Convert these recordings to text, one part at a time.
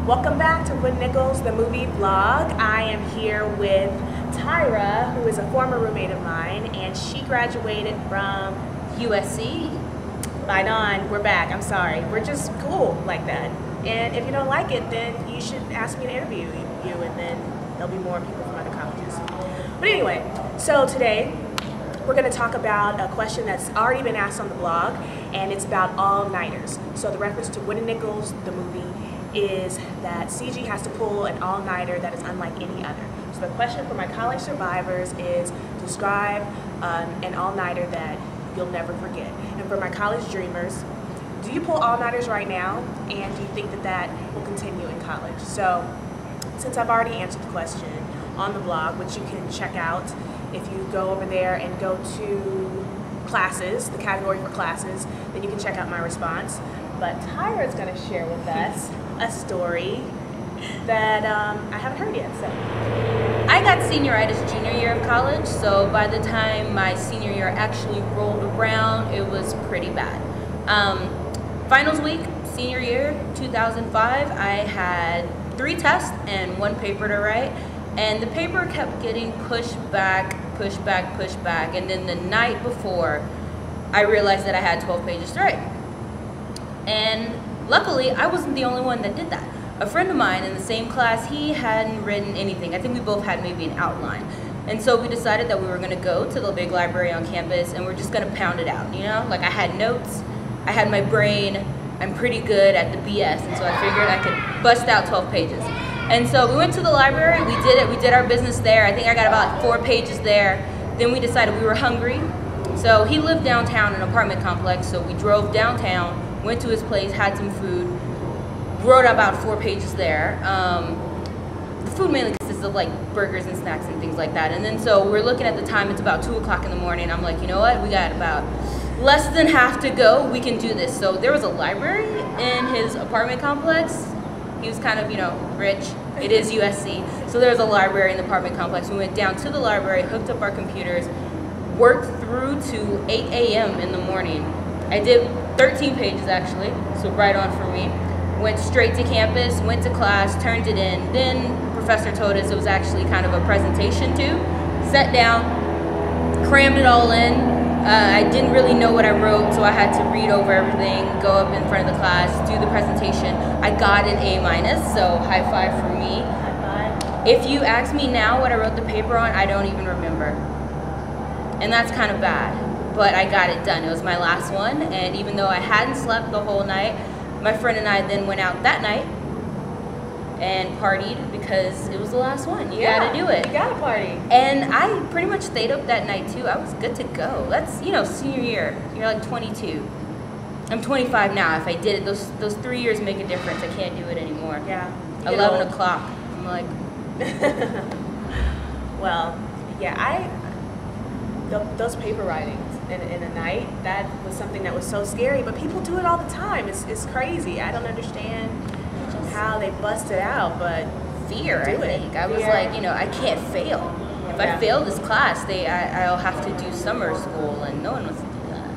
Welcome back to Wood Nichols, the movie vlog. I am here with Tyra, who is a former roommate of mine, and she graduated from USC. Right on, we're back. I'm sorry. We're just cool like that. And if you don't like it, then you should ask me to interview you, and then there'll be more people from other colleges. But anyway, so today we're going to talk about a question that's already been asked on the blog, and it's about all-nighters. So the reference to Wood Nichols, the movie, is that CG has to pull an all-nighter that is unlike any other. So the question for my college survivors is describe an all-nighter that you'll never forget. And for my college dreamers, do you pull all-nighters right now, and do you think that that will continue in college? So since I've already answered the question on the blog, which you can check out if you go over there and go to classes, the category for classes, then you can check out my response. But Tyra is going to share with us a story that I haven't heard yet. So I got senioritis junior year of college, so by the time my senior year actually rolled around, it was pretty bad. Finals week, senior year, 2005, I had 3 tests and 1 paper to write, and the paper kept getting pushed back, and then the night before, I realized that I had 12 pages to write. And luckily, I wasn't the only one that did that. A friend of mine in the same class, he hadn't written anything. I think we both had maybe an outline. And so we decided that we were gonna go to the big library on campus and we're just gonna pound it out, you know? Like I had notes, I had my brain, I'm pretty good at the BS, and so I figured I could bust out 12 pages. And so we went to the library, we did it, we did our business there. I think I got about 4 pages there. Then we decided we were hungry. So he lived downtown in an apartment complex, so we drove downtown, went to his place, had some food, wrote about 4 pages there. The food mainly consists of like burgers and snacks and things like that. And then so we're looking at the time, it's about 2 o'clock in the morning. I'm like, you know what, we got about less than half to go, we can do this. So there was a library in his apartment complex. He was kind of, you know, rich. It is USC. So there was a library in the apartment complex. We went down to the library, hooked up our computers, worked through to 8 a.m. in the morning. I did 13 pages actually, so right on for me. Went straight to campus, went to class, turned it in. Then professor told us it was actually kind of a presentation too. Sat down, crammed it all in. I didn't really know what I wrote, so I had to read over everything, go up in front of the class, do the presentation. I got an A-, so high five for me. high five. If you ask me now what I wrote the paper on, I don't even remember. And that's kind of bad, but I got it done. It was my last one, and even though I hadn't slept the whole night, my friend and I then went out that night and partied because it was the last one. You gotta do it. You gotta party. And I pretty much stayed up that night too. I was good to go. That's, you know, senior year. You're like 22. I'm 25 now. If I did it, those 3 years make a difference. I can't do it anymore. Yeah. 11 o'clock. I'm like. Well, yeah, those paper writings in a night, that was something that was so scary, but people do it all the time. It's crazy. I don't understand how they bust it out, but Fear, I think. I was like, you know, I can't fail. If I fail this class, I'll have to do summer school, and no one wants to do that.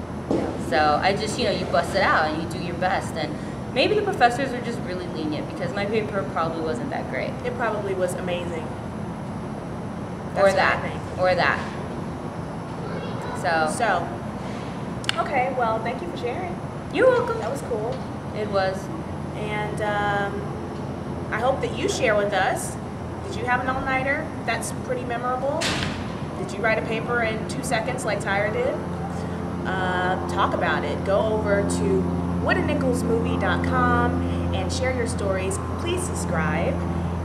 So I just, you know, you bust it out and you do your best. And maybe the professors are just really lenient because my paper probably wasn't that great. It probably was amazing. Or that. So, okay, well, thank you for sharing. You're welcome. That was cool. It was. And I hope that you share with us, did you have an all-nighter that's pretty memorable? Did you write a paper in 2 seconds like Tyra did? Talk about it. Go over to woodandnicholsmovie.com and share your stories. Please subscribe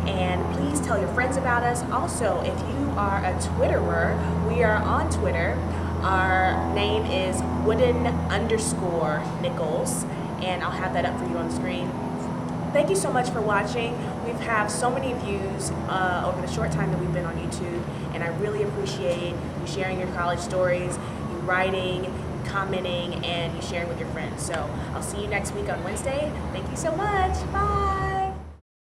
and please tell your friends about us. Also, if you are a Twitterer, we are on Twitter. Our name is wooden_Nichols, and I'll have that up for you on the screen. Thank you so much for watching. We've had so many views over the short time that we've been on YouTube, and I really appreciate you sharing your college stories, you writing, commenting, and you sharing with your friends. So I'll see you next week on Wednesday. Thank you so much. Bye.